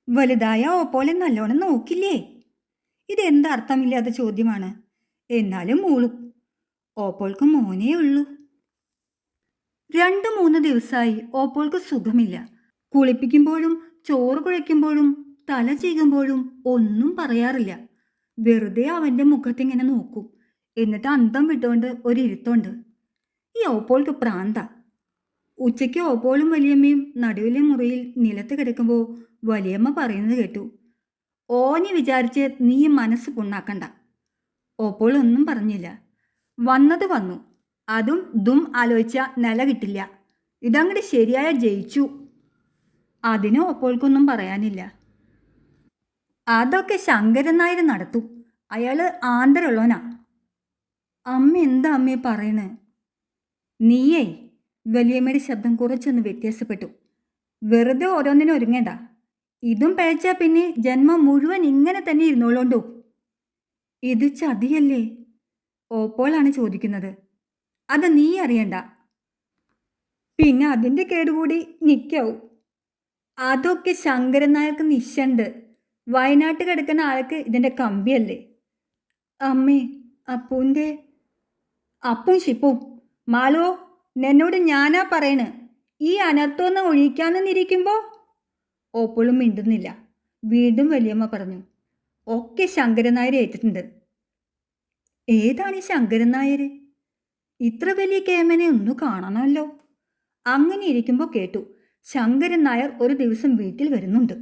വലുതായ ഓപ്പോളെ നല്ലോണം നോക്കില്ലേ? ഇതെന്തർത്ഥമില്ലാത്ത ചോദ്യമാണ്. എന്നാലും മൂളും. ഓപ്പോൾക്ക് മോനേ ഉള്ളൂ. 2-3 ദിവസമായി ഓപ്പോൾക്ക് സുഖമില്ല. കുളിപ്പിക്കുമ്പോഴും ചോറ് കുഴയ്ക്കുമ്പോഴും തല ചീകുമ്പോഴും ഒന്നും പറയാറില്ല. വെറുതെ അവൻ്റെ മുഖത്തിങ്ങനെ നോക്കും. എന്നിട്ട് അന്തം വിട്ടുകൊണ്ട് ഒരിരുത്തുണ്ട്. ഈ ഓപ്പോൾക്ക് പ്രാന്ത. ഉച്ചയ്ക്ക് ഓപ്പോളും വലിയമ്മയും നടുവിലെ മുറിയിൽ നിലത്ത് കിടക്കുമ്പോൾ വലിയമ്മ പറയുന്നത് കേട്ടു, ഓനി വിചാരിച്ച് നീ മനസ്സ് പുണ്ണാക്കണ്ട. ഓപ്പോൾ ഒന്നും പറഞ്ഞില്ല. വന്നത് വന്നു. അതും ദും ആലോചിച്ച നില കിട്ടില്ല. ഇതങ്ങോട്ട് ശരിയായ ജയിച്ചു. അതിന് ഓപ്പോൾക്കൊന്നും പറയാനില്ല. അതൊക്കെ ശങ്കരൻ നായർ നടത്തും. അയാൾ ആന്തരുള്ളവനാ. അമ്മ എന്താ അമ്മയെ പറയണേ? നീയേ. വലിയമ്മയുടെ ശബ്ദം കുറച്ചൊന്ന് വ്യത്യാസപ്പെട്ടു. വെറുതെ ഓരോന്നിനും ഒരുങ്ങേണ്ട. ഇതും പഴച്ചാൽ പിന്നെ ജന്മം മുഴുവൻ ഇങ്ങനെ തന്നെ ഇരുന്നോളോണ്ടോ? ഇത് ചതിയല്ലേ? ഓപ്പോളാണ് ചോദിക്കുന്നത്. അത് നീ അറിയണ്ട. പിന്നെ അതിൻ്റെ കേടുകൂടി നിൽക്കാവും. അതൊക്കെ ശങ്കരൻ നായർക്ക് നിശ്ചണ്ട്. വയനാട്ട് കിടക്കുന്ന ആൾക്ക് ഇതിൻ്റെ കമ്പിയല്ലേ? അമ്മേ, അപ്പും ഷിപ്പും. മാളോ, എന്നോട് ഞാനാ പറയണ്. ഈ അനർത്ഥമൊന്ന് ഒഴിക്കാമെന്നിരിക്കുമ്പോൾ ഓപ്പോളും മിണ്ടുന്നില്ല. വീണ്ടും വലിയമ്മ പറഞ്ഞു, ഒക്കെ ശങ്കരൻ നായർ ഏറ്റിട്ടുണ്ട്. ഏതാണ് ഈ ശങ്കരൻ നായർ? ഇത്ര വലിയ കേമനെ ഒന്ന് കാണണമല്ലോ. അങ്ങനെ ഇരിക്കുമ്പോൾ കേട്ടു, ശങ്കരൻ നായർ ഒരു ദിവസം വീട്ടിൽ വരുന്നുണ്ട്.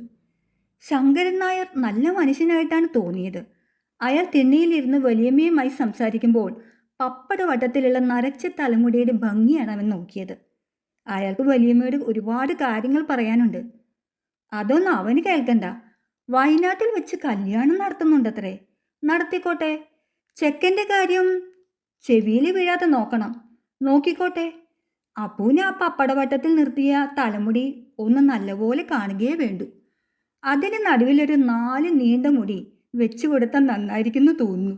ശങ്കരൻ നായർ നല്ല മനുഷ്യനായിട്ടാണ് തോന്നിയത്. അയാൾ തിണ്ണയിലിരുന്ന് വലിയമ്മയുമായി സംസാരിക്കുമ്പോൾ പപ്പട വട്ടത്തിലുള്ള നരച്ച തലമുടിയുടെ ഭംഗിയാണ് അവൻ നോക്കിയത്. അയാൾക്ക് വലിയമ്മയോട് ഒരുപാട് കാര്യങ്ങൾ പറയാനുണ്ട്. അതൊന്നും അവന് കേൾക്കണ്ട. വയനാട്ടിൽ വെച്ച് കല്യാണം നടത്തുന്നുണ്ടത്രേ. നടത്തിക്കോട്ടെ. ചെക്കൻ്റെ കാര്യം ചെവിയിൽ വീഴാതെ നോക്കണം. നോക്കിക്കോട്ടെ. അപ്പൂനെ ആ പപ്പടവട്ടത്തിൽ നിർത്തിയ തലമുടി ഒന്ന് നല്ലപോലെ കാണുകയേ വേണ്ടു. അതിന് നടുവിലൊരു 4 നീണ്ട മുടി വെച്ചു കൊടുത്താൽ നന്നായിരിക്കുന്നു തോന്നുന്നു.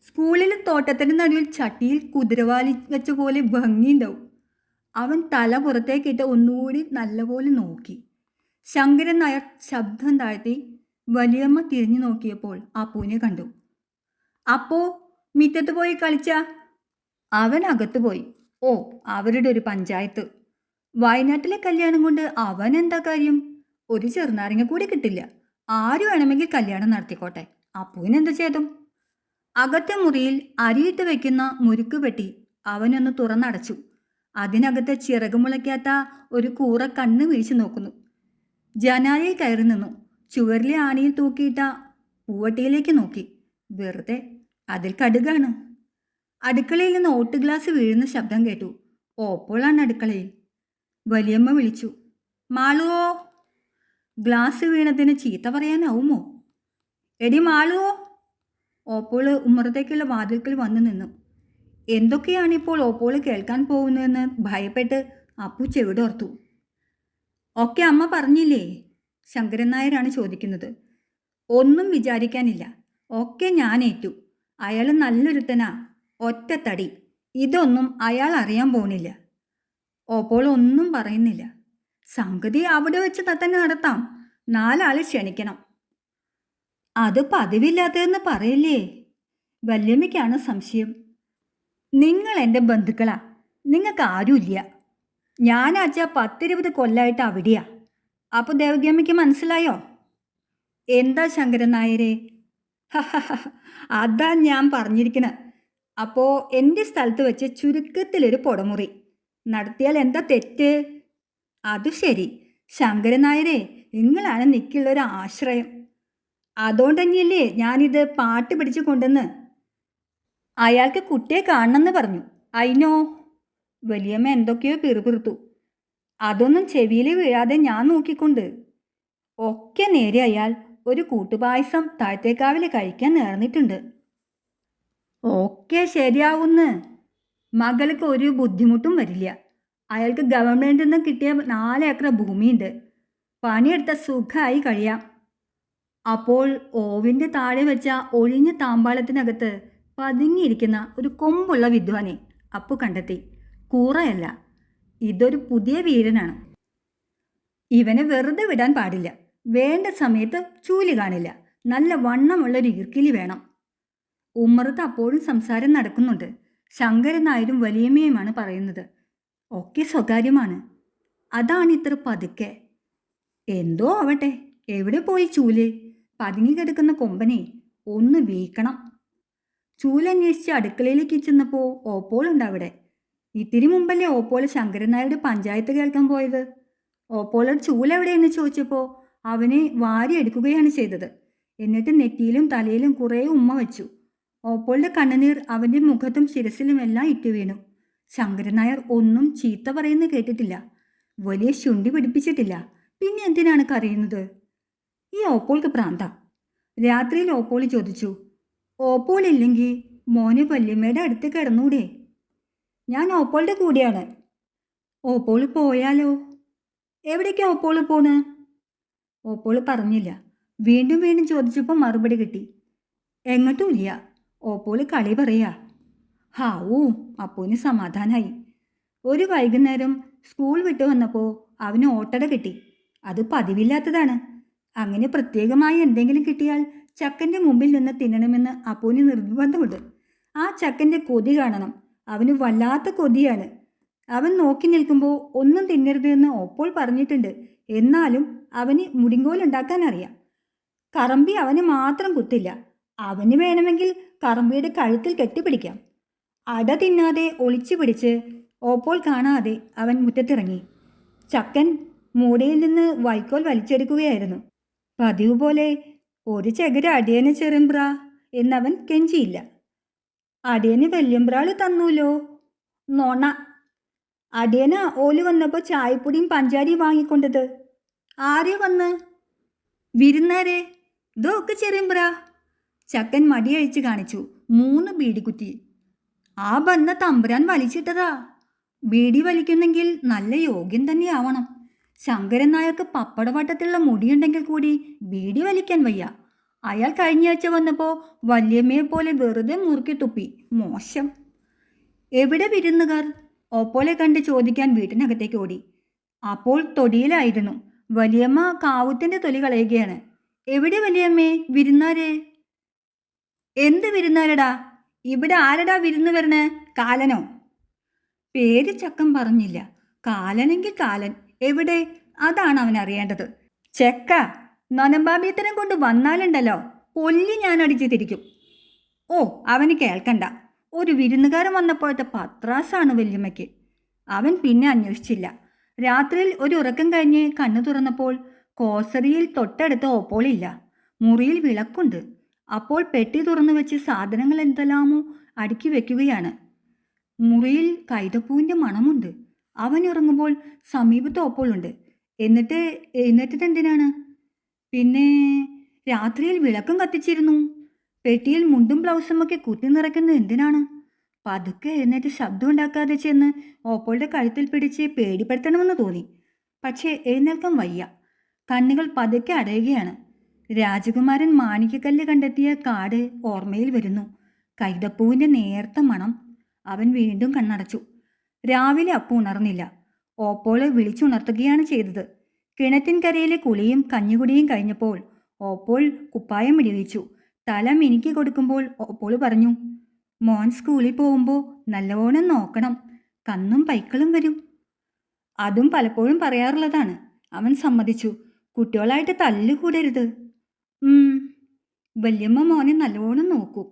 സ്കൂളിൽ തോട്ടത്തിന് നടുവിൽ ചട്ടിയിൽ കുതിരവാലി വെച്ച പോലെ ഭംഗിയുണ്ടാവും. അവൻ തല പുറത്തേക്കിട്ട് ഒന്നുകൂടി നല്ലപോലെ നോക്കി. ശങ്കരൻ നായർ ശബ്ദം താഴ്ത്തി വലിയമ്മ തിരിഞ്ഞു നോക്കിയപ്പോൾ അപ്പൂനെ കണ്ടു. അപ്പോ മിറ്റത്ത് പോയി കളിച്ച? അവൻ അകത്ത് പോയി. ഓ, അവരുടെ ഒരു പഞ്ചായത്ത്. വയനാട്ടിലെ കല്യാണം കൊണ്ട് അവൻ എന്താ കാര്യം? ഒരു ചെറുനാരങ്ങ കൂടി കിട്ടില്ല. ആര് വേണമെങ്കിൽ കല്യാണം നടത്തിക്കോട്ടെ. അപ്പൂവിനെന്ത് ചെയ്തു? അകത്തെ മുറിയിൽ അരിയിട്ട് വയ്ക്കുന്ന മുറുക്ക് പെട്ടി അവനൊന്ന് തുറന്നടച്ചു. അതിനകത്ത് ചിറകുമുളയ്ക്കാത്ത ഒരു കൂറ കണ്ണ് വീഴ്ച നോക്കുന്നു. ജനാലയിൽ കയറി നിന്നു. ചുവരിലെ ആണിയിൽ തൂക്കിയിട്ട പൂവട്ടിയിലേക്ക് നോക്കി. വെറുതെ, അതിൽ കടുകാണ്. അടുക്കളയിൽ നിന്ന് ഓട്ട് ഗ്ലാസ് വീഴുന്ന ശബ്ദം കേട്ടു. ഓപ്പോളാണ് അടുക്കളയിൽ. വലിയമ്മ വിളിച്ചു, മാളുവോ? ഗ്ലാസ് വീണതിന് ചീത്ത പറയാനാവുമോ? എടി മാളുവോ? ഓപ്പോൾ ഉമ്മറത്തേക്കുള്ള വാതിൽക്കൽ വന്നു നിന്നു. എന്തൊക്കെയാണിപ്പോൾ ഓപ്പോൾ കേൾക്കാൻ പോകുന്നതെന്ന് ഭയപ്പെട്ട് അപ്പു ചെവിടോർത്തു. ഒക്കെ അമ്മ പറഞ്ഞില്ലേ? ശങ്കരൻ നായരാണ് ചോദിക്കുന്നത്. ഒന്നും വിചാരിക്കാനില്ല. ഒക്കെ ഞാൻ ഏറ്റു. അയാൾ നല്ലൊരുത്തനാ. ഒറ്റത്തടി. ഇതൊന്നും അയാൾ അറിയാൻ പോണില്ല. ഓപ്പോൾ ഒന്നും പറയുന്നില്ല. സംഗതി അവിടെ വെച്ച് തന്നെ നടത്താം. 4 ആളെ ക്ഷണിക്കണം. അത് പതിവില്ലാത്തതെന്ന് പറയില്ലേ? വല്യമ്മയ്ക്കാണ് സംശയം. നിങ്ങൾ എൻ്റെ ബന്ധുക്കളാ. നിങ്ങൾക്ക് ആരുമില്ല. ഞാനാച്ച 10-20 കൊല്ലമായിട്ട് അവിടെയാ. അപ്പോൾ ദേവകിയമ്മയ്ക്ക് മനസ്സിലായോ? എന്താ ശങ്കരൻ നായരെ? അതാ ഞാൻ പറഞ്ഞിരിക്കുന്നത്. അപ്പോൾ എൻ്റെ സ്ഥലത്ത് വെച്ച് ചുരുക്കത്തിലൊരു പൊടമുറി നടത്തിയാൽ എന്താ തെറ്റ്? അത് ശരി. ശങ്കരൻ നായരെ, നിങ്ങളാണ് നിൽക്കുള്ളൊരു ആശ്രയം. അതുകൊണ്ട് തന്നെയല്ലേ ഞാനിത് പാട്ട് പിടിച്ച് കൊണ്ടുവന്ന്. അയാൾക്ക് കുട്ടിയെ കാണണമെന്ന് പറഞ്ഞു. അയിനോ? വലിയമ്മ എന്തൊക്കെയോ പിറുപിറുത്തു. അതൊന്നും ചെവിയിൽ വീഴാതെ ഞാൻ നോക്കിക്കൊണ്ട്. ഒക്കെ നേരെ അയാൾ ഒരു കൂട്ടുപായസം താഴത്തേക്കാവിൽ കഴിക്കാൻ നേർന്നിട്ടുണ്ട്. ഒക്കെ ശരിയാവുന്ന്. മകൾക്ക് ഒരു ബുദ്ധിമുട്ടും വരില്ല. അയാൾക്ക് ഗവൺമെൻറ്റിൽ നിന്ന് കിട്ടിയ 4 ഏക്കർ ഭൂമിയുണ്ട്. പണിയെടുത്ത സുഖമായി കഴിയാം. അപ്പോൾ ഓവിൻ്റെ താഴെ വെച്ച ഒഴിഞ്ഞ താമ്പാളത്തിനകത്ത് പതുങ്ങിയിരിക്കുന്ന ഒരു കൊമ്പുള്ള വിദ്വാനെ അപ്പു കണ്ടെത്തി. കൂറയല്ല, ഇതൊരു പുതിയ വീരനാണ്. ഇവനെ വെറുതെ വിടാൻ പാടില്ല. വേണ്ട സമയത്ത് ചൂലി കാണില്ല. നല്ല വണ്ണമുള്ളൊരു ഈർക്കിലി വേണം. ഉമ്മറത്ത് അപ്പോഴും സംസാരം നടക്കുന്നുണ്ട്. ശങ്കരൻ നായരും വലിയമ്മയുമാണ് പറയുന്നത്. ഒക്കെ സ്വകാര്യമാണ്. അതാണ് ഇത്ര പതുക്കെ. എന്തോ ആവട്ടെ. എവിടെ പോയി ചൂല്? പതുങ്ങിക്കിടക്കുന്ന കൊമ്പനെ ഒന്ന് വീക്കണം. ചൂലന്വേഷിച്ച് അടുക്കളയിലേക്ക് ചെന്നപ്പോൾ ഓപ്പോളുണ്ട് അവിടെ. ഇത്തിരി മുമ്പല്ലേ ഓപ്പോള് ശങ്കരൻ നായരുടെ പഞ്ചായത്ത് കേൾക്കാൻ പോയത്. ഓപ്പോളോട് ചൂലെവിടെയെന്ന് ചോദിച്ചപ്പോൾ അവനെ വാരിയെടുക്കുകയാണ് ചെയ്തത്. എന്നിട്ട് നെറ്റിയിലും തലയിലും കുറേ ഉമ്മ വെച്ചു. ഓപ്പോളുടെ കണ്ണുനീർ അവൻ്റെ മുഖത്തും ശിരസിലുമെല്ലാം ഇറ്റു വീണു. ശങ്കരൻ നായർ ഒന്നും ചീത്ത പറയുന്നത് കേട്ടിട്ടില്ല. വലിയ ശുണ്ടി പിടിപ്പിച്ചിട്ടില്ല. പിന്നെ എന്തിനാണ് കരയുന്നത്? ഈ ഓപ്പോൾക്ക് പ്രാന്ത. രാത്രിയിൽ ഓപ്പോളി ചോദിച്ചു, ഓപ്പോളില്ലെങ്കിൽ മോന് വല്യമ്മയുടെ അടുത്ത് കിടന്നൂടെ? ഞാൻ ഓപ്പോളുടെ കൂടെയാണ്. ഓപ്പോള് പോയാലോ? എവിടേക്കാ ഓപ്പോള് പോണ്? ഓപ്പോള് പറഞ്ഞില്ല. വീണ്ടും വീണ്ടും ചോദിച്ചപ്പോൾ മറുപടി കിട്ടി. എങ്ങോട്ടും ഇല്ല. ഓപ്പോള് കളി പറയാ. ഹാവൂ, അപ്പൂന് സമാധാനായി. ഒരു വൈകുന്നേരം സ്കൂൾ വിട്ടു വന്നപ്പോൾ അവന് ഓട്ടട കിട്ടി. അത് പതിവില്ലാത്തതാണ്. അങ്ങനെ പ്രത്യേകമായി എന്തെങ്കിലും കിട്ടിയാൽ ചക്കൻ്റെ മുമ്പിൽ നിന്ന് തിന്നണമെന്ന് അപ്പൂന് നിർബന്ധമുണ്ട്. ആ ചക്കൻ്റെ കൊതി കാണണം. അവന് വല്ലാത്ത കൊതിയാണ്. അവൻ നോക്കി നിൽക്കുമ്പോൾ ഒന്നും തിന്നരുത് എന്ന് ഓപ്പോൾ പറഞ്ഞിട്ടുണ്ട്. എന്നാലും അവന് മുടിങ്കോലുണ്ടാക്കാൻ അറിയാം. കറമ്പി അവന് മാത്രം കുത്തില്ല. അവന് വേണമെങ്കിൽ കറമ്പിയുടെ കഴുത്തിൽ കെട്ടിപ്പിടിക്കാം. അട തിന്നാതെ ഒളിച്ചു പിടിച്ച് ഓപ്പോൾ കാണാതെ അവൻ മുറ്റത്തിറങ്ങി. ചക്കൻ മൂടയിൽ നിന്ന് വൈക്കോൽ വലിച്ചെടുക്കുകയായിരുന്നു. പതിവ് പോലെ ഒരു ചകര അടിയന് ചെറുമ്പ്ര എന്നവൻ കെഞ്ചിയില്ല. അടിയന് വല്യമ്പ്രാള് തന്നൂലോ. നോണ. അടിയന ഓല് വന്നപ്പോൾ ചായപ്പൊടിയും പഞ്ചാരിയും വാങ്ങിക്കൊണ്ടത്. ആരെ വന്ന്? വിരുന്നാരെ. ഇതൊക്കെ ചെറിയമ്പ്ര. ചക്കൻ മടിയഴിച്ച് കാണിച്ചു. 3 ബീഡിക്കുറ്റി. ആ ബന്ന തമ്പുരാൻ വലിച്ചിട്ടതാ. ബീഡി വലിക്കുന്നെങ്കിൽ നല്ല യോഗ്യം തന്നെയാവണം. ശങ്കരൻ നായർക്ക് പപ്പടവട്ടത്തിലുള്ള മുടിയുണ്ടെങ്കിൽ കൂടി ബീഡി വലിക്കാൻ വയ്യ. അയാൾ കഴിഞ്ഞയാഴ്ച വന്നപ്പോൾ വല്യമ്മയെ പോലെ വെറുതെ മുറുക്കി തുപ്പി. മോശം. എവിടെ വിരുന്നുകാർ? ഓപ്പോലെ കണ്ട് ചോദിക്കാൻ വീട്ടിനകത്തേക്ക് ഓടി. അപ്പോൾ തൊടിയിലായിരുന്നു. വലിയമ്മ കാവുത്തിൻ്റെ തൊലി കളയുകയാണ്. എവിടെ വലിയമ്മേ വിരുന്നാരെ? എന്ത് വിരുന്നാരടാ? ഇവിടെ ആരടാ വിരുന്ന് വരണേ? കാലനോ? പേര് ചക്കൻ പറഞ്ഞില്ല. കാലനെങ്കിൽ കാലൻ. എവിടെ? അതാണ് അവൻ അറിയേണ്ടത്. ചെക്ക നൊനമ്പാബീത്തരം കൊണ്ട് വന്നാലുണ്ടല്ലോ കൊല്ലി ഞാൻ അടിച്ച് തിരിക്കും. ഓ, അവന് കേൾക്കണ്ട. ഒരു വിരുന്നുകാരൻ വന്നപ്പോഴത്തെ പത്രാസാണ് വല്യമ്മയ്ക്ക്. അവൻ പിന്നെ അന്വേഷിച്ചില്ല. രാത്രിയിൽ ഒരു ഉറക്കം കഴിഞ്ഞ് കണ്ണു തുറന്നപ്പോൾ കോസറിയിൽ തൊട്ടടുത്ത് ഓപ്പോളില്ല. മുറിയിൽ വിളക്കുണ്ട്. അപ്പോൾ പെട്ടി തുറന്നു വെച്ച് സാധനങ്ങൾ എന്തെല്ലാമോ അടുക്കി വെക്കുകയാണ്. മുറിയിൽ കൈതപ്പൂവിൻ്റെ മണമുണ്ട്. അവൻ ഉറങ്ങുമ്പോൾ സമീപത്ത് ഓപ്പോളുണ്ട്. എന്നിട്ട് എഴുന്നേറ്റത് എന്തിനാണ്? പിന്നെ രാത്രിയിൽ വിളക്കും കത്തിച്ചിരുന്നു. പെട്ടിയിൽ മുണ്ടും ബ്ലൗസുമൊക്കെ കുത്തി നിറയ്ക്കുന്നത് എന്തിനാണ്? പതുക്കെ എഴുന്നേറ്റ് ശബ്ദം ഉണ്ടാക്കാതെ ചെന്ന് ഓപ്പോളുടെ കഴുത്തിൽ പിടിച്ച് പേടിപ്പെടുത്തണമെന്ന് തോന്നി. പക്ഷേ എഴുന്നേൽക്കാൻ വയ്യ. കണ്ണുകൾ പതുക്കെ അടയുകയാണ്. രാജകുമാരൻ മാണിക്യക്കല്ല് കണ്ടെത്തിയ കാട് ഓർമ്മയിൽ വരുന്നു. കൈതപ്പൂവിൻ്റെ നേർത്ത മണം. അവൻ വീണ്ടും കണ്ണടച്ചു. രാവിലെ അപ്പു ഉണർന്നില്ല. ഓപ്പോള് വിളിച്ചുണർത്തുകയാണ് ചെയ്തത്. കിണറ്റിൻകരയിലെ കുളിയും കഞ്ഞുകുടിയും കഴിഞ്ഞപ്പോൾ ഓപ്പോൾ കുപ്പായം ഇടിവിച്ചു. തല മിനുക്കി കൊടുക്കുമ്പോൾ ഓപ്പോള് പറഞ്ഞു, മോൻ സ്കൂളിൽ പോകുമ്പോൾ നല്ലവണ്ണം നോക്കണം. കന്നും പൈക്കളും വരും. അതും പലപ്പോഴും പറയാറുള്ളതാണ്. അവൻ സമ്മതിച്ചു. കുട്ടികളായിട്ട് തല്ലുകൂടരുത്. വല്യമ്മ മോനെ നല്ലവണ്ണം നോക്കൂ.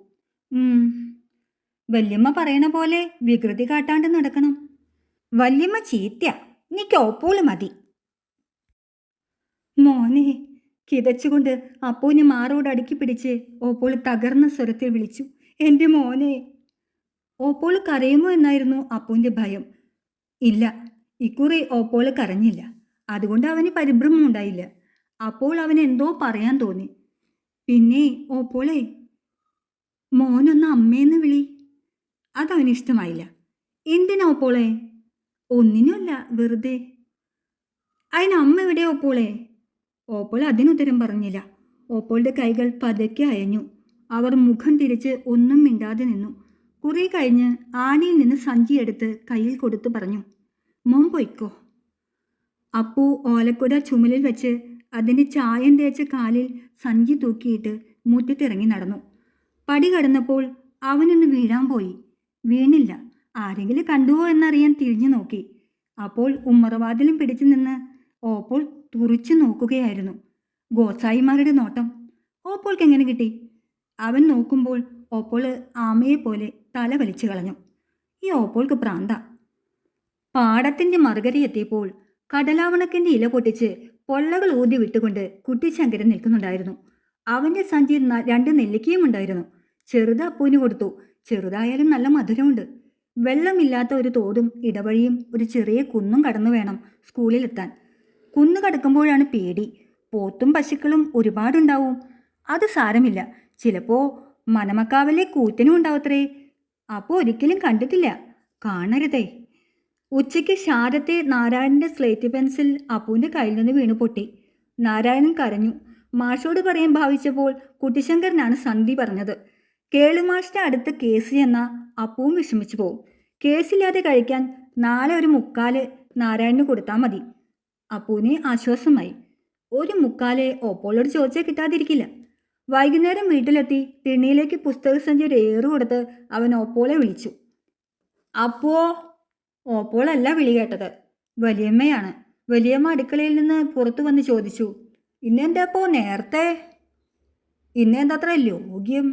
വല്യമ്മ പറയണ പോലെ വികൃതി കാട്ടാണ്ട് നടക്കണം. വല്യമ്മ ചീത്ത. എനിക്ക് ഓപ്പോള് മതി. മോനെ കിതച്ചുകൊണ്ട് അപ്പൂന് മാറോട് അടുക്കി പിടിച്ച് ഓപ്പോള് തകർന്ന സ്വരത്തിൽ വിളിച്ചു, എൻ്റെ മോനെ. ഓപ്പോള് കരയുമോ എന്നായിരുന്നു അപ്പൂൻ്റെ ഭയം. ഇല്ല, ഇക്കുറി ഓപ്പോള് കരഞ്ഞില്ല. അതുകൊണ്ട് അവന് പരിഭ്രമം ഉണ്ടായില്ല. അപ്പോൾ അവൻ എന്തോ പറയാൻ തോന്നി. പിന്നെ ഓപ്പോളെ, മോനൊന്ന് അമ്മേന്ന് വിളി. അതവന് ഇഷ്ടമായില്ല. എന്തിനാ ഓപ്പോളെ? ഒന്നിനുമല്ല, വെറുതെ. അതിന് അമ്മ എവിടെ ഓപ്പോളെ? ഓപ്പോൾ അതിനുത്തരം പറഞ്ഞില്ല. ഓപ്പോളുടെ കൈകൾ പതുക്കെ അയഞ്ഞു. അവർ മുഖം തിരിച്ച് ഒന്നും മിണ്ടാതെ നിന്നു. കുറെ കഴിഞ്ഞ് ആണിയിൽ നിന്ന് സഞ്ചിയെടുത്ത് കയ്യിൽ കൊടുത്തു പറഞ്ഞു, മോൻ പൊയ്ക്കോ. അപ്പു ഓലക്കുട ചുമലിൽ വെച്ച് അതിൻ്റെ ചായം തേച്ച കാലിൽ സഞ്ചി തൂക്കിയിട്ട് മുറ്റത്തിറങ്ങി നടന്നു. പടി കടന്നപ്പോൾ അവനൊന്ന് വീഴാൻ പോയി. വീണില്ല. ആരെങ്കിലും കണ്ടുവോ എന്നറിയാൻ തിരിഞ്ഞു നോക്കി. അപ്പോൾ ഉമ്മറവാതിലും പിടിച്ചു നിന്ന് ഓപ്പോൾ തുറിച്ചു നോക്കുകയായിരുന്നു. ഗോസായിമാരുടെ നോട്ടം ഓപ്പോൾക്ക് എങ്ങനെ കിട്ടി? അവൻ നോക്കുമ്പോൾ ഓപ്പോൾ ആമയെപ്പോലെ തല വലിച്ചു കളഞ്ഞു. ഈ ഓപ്പോൾക്ക് പ്രാന്ത. പാടത്തിൻ്റെ മറുകരയെത്തിയപ്പോൾ കടലാവണക്കിൻ്റെ ഇല പൊട്ടിച്ച് പൊള്ളകൾ ഊതി വിട്ടുകൊണ്ട് കുട്ടിശങ്കരൻ നിൽക്കുന്നുണ്ടായിരുന്നു. അവൻ്റെ സഞ്ചി 2 നെല്ലിക്കയും ഉണ്ടായിരുന്നു. ചെറുത് അപ്പൂന് കൊടുത്തു. ചെറുതായാലും നല്ല മധുരമുണ്ട്. വെള്ളമില്ലാത്ത ഒരു തോടും ഇടവഴിയും ഒരു ചെറിയ കുന്നും കടന്നു വേണം സ്കൂളിലെത്താൻ. കുന്ന് കടക്കുമ്പോഴാണ് പേടി. പോത്തും പശുക്കളും ഒരുപാടുണ്ടാവും. അത് സാരമില്ല. ചിലപ്പോൾ മനമക്കാവിലെ കൂറ്റനും ഉണ്ടാവത്രേ. അപ്പോൾ ഒരിക്കലും കണ്ടിട്ടില്ല. കാണരുതേ. ഉച്ചയ്ക്ക് ശാരത്തെ നാരായണൻ്റെ സ്ലേറ്റ് പെൻസിൽ അപ്പൂൻ്റെ കയ്യിൽ നിന്ന് വീണു പൊട്ടി. നാരായണൻ കരഞ്ഞു. മാഷോട് പറയാൻ ഭാവിച്ചപ്പോൾ കുട്ടിശങ്കരനാണ് സന്ധി പറഞ്ഞത്. കേളുമാഷിൻ്റെ അടുത്ത് കേസ് ചെന്നാൽ അപ്പവും വിഷമിച്ചു പോവും. കേസില്ലാതെ കഴിക്കാൻ നാളെ 1/4 നാരായണന് കൊടുത്താൽ മതി. അപ്പൂനെ ആശ്വാസമായി. 1/4 ഓപ്പോളോട് ചോദിച്ചാൽ കിട്ടാതിരിക്കില്ല. വൈകുന്നേരം വീട്ടിലെത്തി തിണ്ണിയിലേക്ക് പുസ്തകസഞ്ചി ഒരു ഏറ് കൊടുത്ത് അവൻ ഓപ്പോളെ വിളിച്ചു. അപ്പോ? ഓപ്പോളല്ല വിളി കേട്ടത്, വലിയമ്മയാണ്. വലിയമ്മ അടുക്കളയിൽ നിന്ന് പുറത്തു വന്ന് ചോദിച്ചു, ഇന്നെന്താപ്പോ നേരത്തെ? ഇന്നെന്താത്ര യോഗ്യം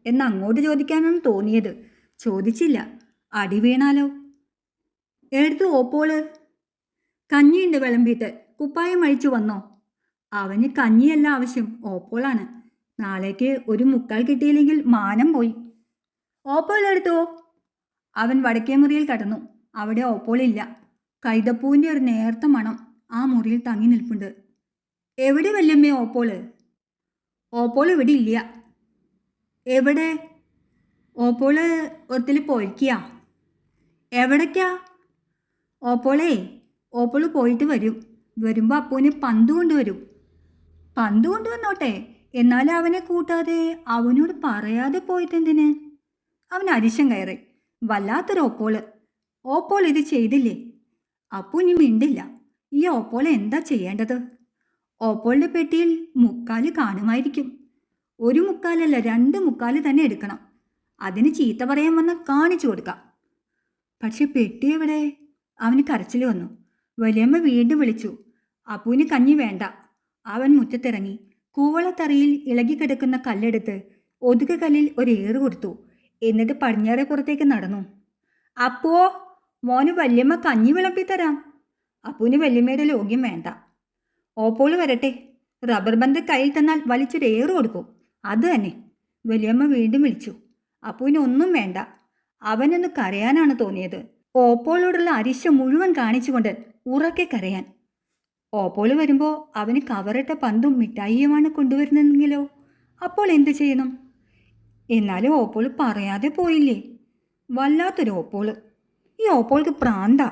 എന്ന് അങ്ങോട്ട് ചോദിക്കാനാണ് തോന്നിയത്. ചോദിച്ചില്ല. അടി വീണാലോ. എടുത്തു ഓപ്പോള്. കഞ്ഞിയുണ്ട് വിളമ്പിയിട്ട്. കുപ്പായം അഴിച്ചു വന്നോ? അവന് കഞ്ഞിയല്ല ആവശ്യം, ഓപ്പോളാണ്. നാളേക്ക് 1/4 കിട്ടിയില്ലെങ്കിൽ മാനം പോയി. ഓപ്പോൾ എടുത്തോ. അവൻ വടക്കേ മുറിയിൽ കടന്നു. അവിടെ ഓപ്പോളില്ല. കൈതപ്പൂവിൻ്റെ ഒരു നേർത്ത മണം ആ മുറിയിൽ തങ്ങി നിൽപ്പുണ്ട്. എവിടെ വല്യമ്മേ ഓപ്പോള്? ഓപ്പോൾ ഇവിടെ ഇല്ല. എവിടെ? ഓപ്പോള് ഒത്തിരി പോയിരിക്കുക. എവിടേക്കാ? ഓപ്പോളേ ഓപ്പോള് പോയിട്ട് വരും. വരുമ്പോൾ അപ്പൂന് പന്ത് കൊണ്ടുവരും. പന്ത് കൊണ്ടുവന്നോട്ടെ, എന്നാലും അവനെ കൂട്ടാതെ അവനോട് പറയാതെ പോയിട്ടെന്തിന്? അവൻ അരിശം കയറി. വല്ലാത്തൊരു ഓപ്പോള്. ഓപ്പോൾ ഇത് ചെയ്തില്ലേ? അപ്പു ഇനി മിണ്ടില്ല. ഈ ഓപ്പോള് എന്താ ചെയ്യേണ്ടത്? ഓപ്പോളിൻ്റെ പെട്ടിയിൽ മുക്കാല് കാണുമായിരിക്കും. ഒരു മുക്കാലല്ല, 2 മുക്കാല് തന്നെ എടുക്കണം. അതിന് ചീത്ത പറയാൻ വന്നാൽ കാണിച്ചു കൊടുക്കാം. പക്ഷെ പെട്ടി എവിടെ? അവന് കരച്ചിൽ വന്നു. വലിയമ്മ വീണ്ടും വിളിച്ചു. അപ്പുവിന് കഞ്ഞി വേണ്ട. അവൻ മുറ്റത്തിറങ്ങി കൂവളത്തറയിൽ ഇളകിക്കിടക്കുന്ന കല്ലെടുത്ത് ഒതുക കല്ലിൽ ഒരു ഏറ് കൊടുത്തു. എന്നിട്ട് പടിഞ്ഞാറേ പുറത്തേക്ക് നടന്നു. അപ്പോ മോന് വല്യമ്മ കഞ്ഞി വിളമ്പിത്തരാം. അപ്പുവിന് വല്യമ്മയുടെ ലോഗ്യം വേണ്ട. ഓപ്പോള് വരട്ടെ. റബ്ബർ ബന്ധ കയ്യിൽ തന്നാൽ വലിച്ചൊരു ഏറ് കൊടുക്കും. അത് തന്നെ. വലിയമ്മ വീണ്ടും വിളിച്ചു. അപ്പുവിന് ഒന്നും വേണ്ട. അവനൊന്ന് കരയാനാണ് തോന്നിയത്. ഓപ്പോളോടുള്ള അരിശ മുഴുവൻ കാണിച്ചുകൊണ്ട് ഉറക്കെ കരയാൻ. ഓപ്പോള് വരുമ്പോൾ അവന് കവറിട്ട പന്തും മിഠായിയുമാണ് കൊണ്ടുവരുന്നതെങ്കിലോ? അപ്പോൾ എന്ത് ചെയ്യണം? എന്നാലും ഓപ്പോള് പറയാതെ പോയില്ലേ? വല്ലാത്തൊരു ഓപ്പോള്. ഈ ഓപ്പോൾക്ക് പ്രാന്ത.